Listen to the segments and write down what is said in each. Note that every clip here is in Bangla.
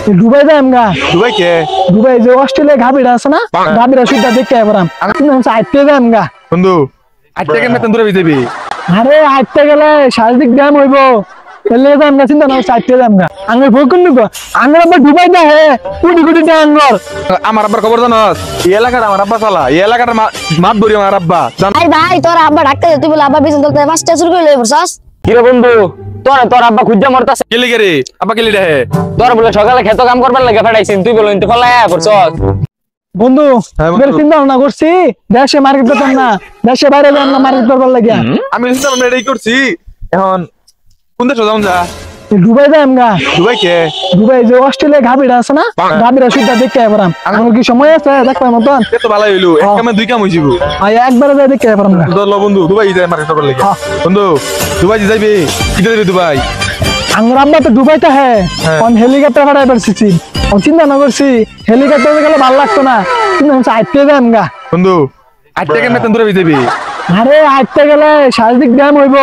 দুবাই যাম গা। দুবাই কে? দুবাই যে অস্ট্রেলিয়া গাবিরা আছে না, গাবিরা সুদ্ধা দেখতে পারাম। আমি আইতে যাম গা। বন্ধু আজকে কেন মেতন দূরে যাবি? আরে আইতে গেলে শারীরিক ব্যায়াম হইব। এলে যাম গা, চিন্তা না আইতে যাম গা। আঙ্গুর ভোগ নিব। আঙ্গুর আবার দুবাই না হে, কোটি কোটি টাকা আঙ্গুর। আমার আব্বার খবর জানাস? এই এলাকাটা আমার আব্বা চালা, এই এলাকাটা মাত ধরি আমার আব্বা। ভাই ভাই তোর আব্বা ডাকতে তুই বলে আব্বা বিজন তোর পাঁচটা শুরু করে লই বসছস। কি রে বন্ধু, তোর আব্বা খুঁজা মরতাছে। কেলি কে রে? আব্বা কেলি রে? তোর বলে সকালে খেত কাম করবার লাগে ফাটাইছিস, তুই বলে ইনতে ফলায়া করছস। বন্ধু হ্যাঁ বন্ধু। বের চিন্তা ভাবনা করছি, দেশে মার্কেট করতাম না, দেশে বাইরে যাম না মার্কেট করবার লাগিয়া। আমি চিন্তা ভাবনা এটাই করছি। এখন কোন দেশে যাম যা? দুবাই যাম গা। দুবাই কে? দুবাই যে অস্ট্রেলিয়া গাবিরা আছে না, গাবিরা সুদ্ধা দেখতে পারাম। আমার কি সময় আছে দেখবার মতন? এ তো ভালো হইলো, এক কামে দুই কাম হই যাব। একবারে যাই দেখতে পারাম না। ল বন্ধু দুবাই যাই মার্কেট করবার লাগে। বন্ধু দুবাই যাইবি? কি যাবি দুবাই? আঙ্গুর আব্বা তো দুবাইতে হ্যাঁ, হেলিকপ্টার ভাড়ায় পারছি। চিন্তা না করছি হেলিকপ্টারে গেলে ভালো লাগতো না, কিন্তু আইতে যাম গা। বন্ধু আজকে কেন মেতন দূরে যাবি? আরে আইতে গেলে শারীরিক ব্যায়াম হইব।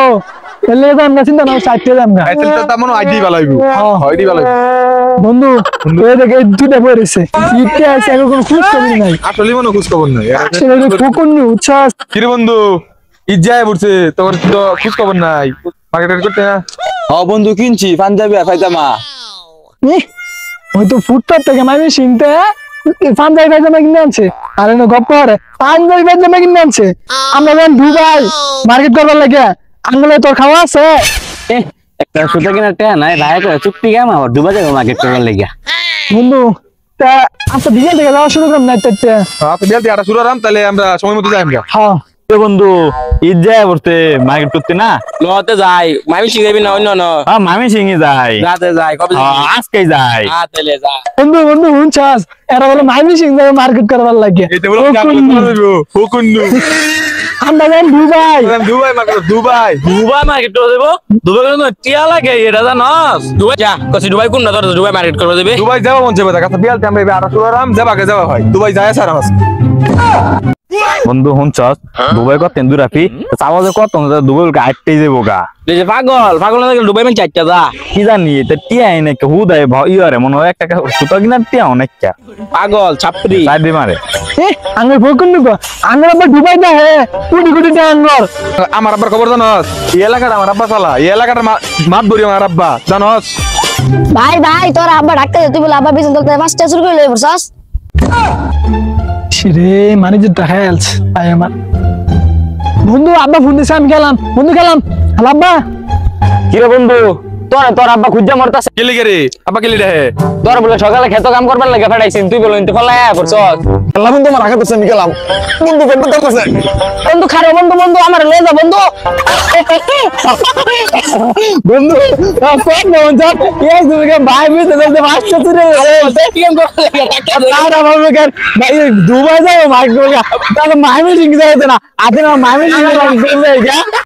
এলে যাম গা, চিন্তা না আইতে যাম গা। আইতে তো মনে আইডি ভালো হইব। আইডি ভালো হইব। বন্ধু এই দেখে দুটা পড়েছে, ইতে আছে এখন কোনো খোঁজ খবর নাই। আসলে মনে খোঁজ খবর নাই। আসলে ফুকুন উচ্ছ্বাস। কি রে বন্ধু ইজ্জায় পড়ছে, তোর তো খোঁজ খবর নাই। মার্কেট করতে না? বন্ধু কিনছি পাঞ্জাবি আর পায়জামা। ওই তো ফুটপাত থেকে মামি শুনতে পাঞ্জাবি পায়জামা কিনে আনছে। আরে না গপ্প হারে পাঞ্জাবি পায়জামা কিনে আনছে। আমরা যান দুবাই মার্কেট করবার লাগে, আঙ্গুলে তোর খাওয়া আছে? একটা সুতা কিনা টেয়া নাই, ভাই করে চুক্তি গাম আবার দুবা যাবো মার্কেট করবার লাগিয়া। বন্ধু তা আচ্ছা বিকেল থেকে যাওয়া শুরু করলাম না? আপনি বিয়াতে আটা শুরু রাম, তাহলে আমরা সময় মতো যাই আমরা। হ্যাঁ বন্ধু ঈদ যায় পড়তে মার্কেট করতে না, লতে যাই মামি শিখাবি না অন্য ন মামি সিংহে যায়, রাতে যাই কবে আজকে যায়। তেলে যা বন্ধু বন্ধু শুনছাস এরা বলে মাইমি সিং যাবে মার্কেট করবার লাগে। এইটা বলো হুকুন্নু আমরা যাই Dubai. Dubai market Dubai. Dubai market করে দেবো। দুবাই কিন্তু টিয়া লাগে এটা জানাস। দুবাই যা কছি দুবাই কোন না তোর দুবাই মার্কেট করে দেবে। দুবাই যাওয়া মন যাবে দেখা বিয়াতে আমরা আটা শুরু রাম যাবা আগে যাওয়া হয়। দুবাই যায় স্যার আমার বন্ধু শুনছস দুবাই কত তেন্দুরাফি চাওয়া কত দুবাই আটটাই যাবো গা। পাগল পাগল না দুবাই মানে চারটা যা কি জানি এটা টিয়া নাকি হুদায় ইয়ে মনে হয় একটা সুতা কিনা টিয়া অনেকটা পাগল ছাপরি চাইবে মারে। আঙ্গুর ভোগ নিব। আঙ্গুর আবার দুবাই না হে, কোটি কোটি টাকা আঙ্গুর। আমার আব্বার খবর জানাস? এই এলাকাটা আমার আব্বা চালা, এই এলাকাটা মাত ধরি আমার আব্বা জানাস? ভাই ভাই তোর আব্বা ডাকতে তুই বলে আব্বা বিজন তোর পাঁচটা শুরু করে লই বসছস। রে মানে যে হেলস তাই আমার বন্ধু আব্বা ফোন দিছে, আমি গেলাম। বন্ধু গেলাম। হ্যালো আব্বা। কি রে বন্ধু, তোর আব্বা খুঁজা মরতাছে। কেলি কে রে? আব্বা কেলি রে? তোর বলে সকালে খেত কাম করবার লাগে ফাটাইছিস, তুই বলে ইনতে ফলায়া করছস। আল্লাহ বন্ধু আমার আঘাত করছে, আমি গেলাম। বন্ধু বন্ধু করতেছে বন্ধু খারে বন্ধু বন্ধু আমার লয়ে যা বন্ধু। বন্ধু কোন মন যা এই দুকে ভাই বিতে দে মাস্টার তুই কেন করে লাগে আর আমার বেকার ভাই দুবাই যাও মার্কেট করবে, তাহলে মাইমি সিং যাইতে না। আতে না মাইমি সিং যাইতে